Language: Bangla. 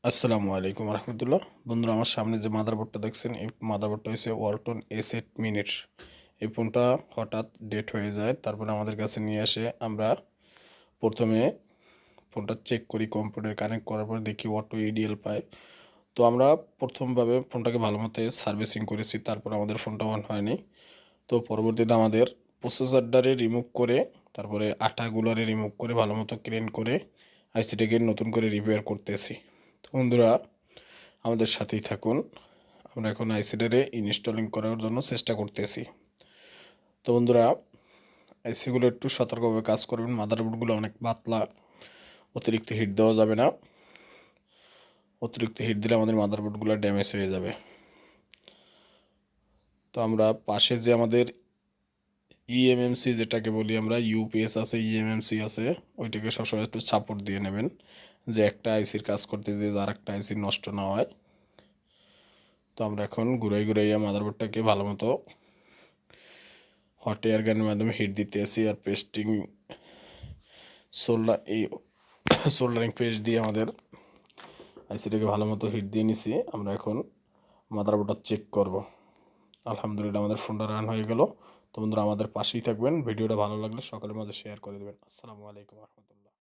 আসসালামু আলাইকুম রহমতুল্লাহ। বন্ধুরা, আমার সামনে যে মাদারবোর্ডটা দেখছেন, এই মাদারবোর্ডটা হচ্ছে ওয়ালটন A8 মিনিট। এই ফোনটা হঠাৎ ডেট হয়ে যায়, তারপরে আমাদের কাছে নিয়ে আসে। আমরা প্রথমে ফোনটা চেক করি, কম্পিউটার কানেক্ট করার পর দেখি অটো ইডিএল পায়। তো আমরা প্রথমভাবে ফোনটাকে ভালো মতো সার্ভিসিং করেছি, তারপর আমাদের ফোনটা অন হয়নি। তো পরবর্তীতে আমাদের প্রসেসরটারে রিমুভ করে, তারপরে আঠাগুলারে রিমুভ করে ভালো মতো ক্লিন করে আইসিটাকে নতুন করে রিপেয়ার করতেছি। তো বন্ধুরা, আমাদের সাথেই থাকুন। আমরা এখন আইসিটারে ইনস্টলিং করার জন্য চেষ্টা করতেছি। তো বন্ধুরা, আইসিগুলো একটু সতর্কভাবে কাজ করবেন। মাদারবোর্ডগুলো অনেক পাতলা, অতিরিক্ত হিট দেওয়া যাবে না। অতিরিক্ত হিট দিলে আমাদের মাদারবোর্ডগুলো ড্যামেজ হয়ে যাবে। তো আমরা পাশে যে আমাদের ইএমএমসি যেটাকে বলি আমরা, ইউপিএস আছে, ইএমএমসি আছে, ওইটাকে সবসময় একটু সাপোর্ট দিয়ে নেবেন, যে একটা আইসির কাজ করতে যে আর একটা আইসি নষ্ট না হয়। তো আমরা এখন ঘুরাইয়া মাদারবোর্ডটাকে ভালো মতো হট এয়ার গানের মাধ্যমে হিট দিতে আসি। আর পেস্টিং সোল্ডারিং পেস্ট দিয়ে আমাদের আইসিটাকে ভালো মতো হিট দিয়ে নিছি। আমরা এখন মাদারবোর্ডটা চেক করব। আলহামদুলিল্লাহ, আমাদের ফোনটা রান হয়ে গেল। তো বন্ধুরা, আমাদের পাশেই থাকবেন। ভিডিওটা ভালো লাগলে সকলের মাঝে শেয়ার করে দেবেন। আসসালামু আলাইকুম রহমতুল্লাহ।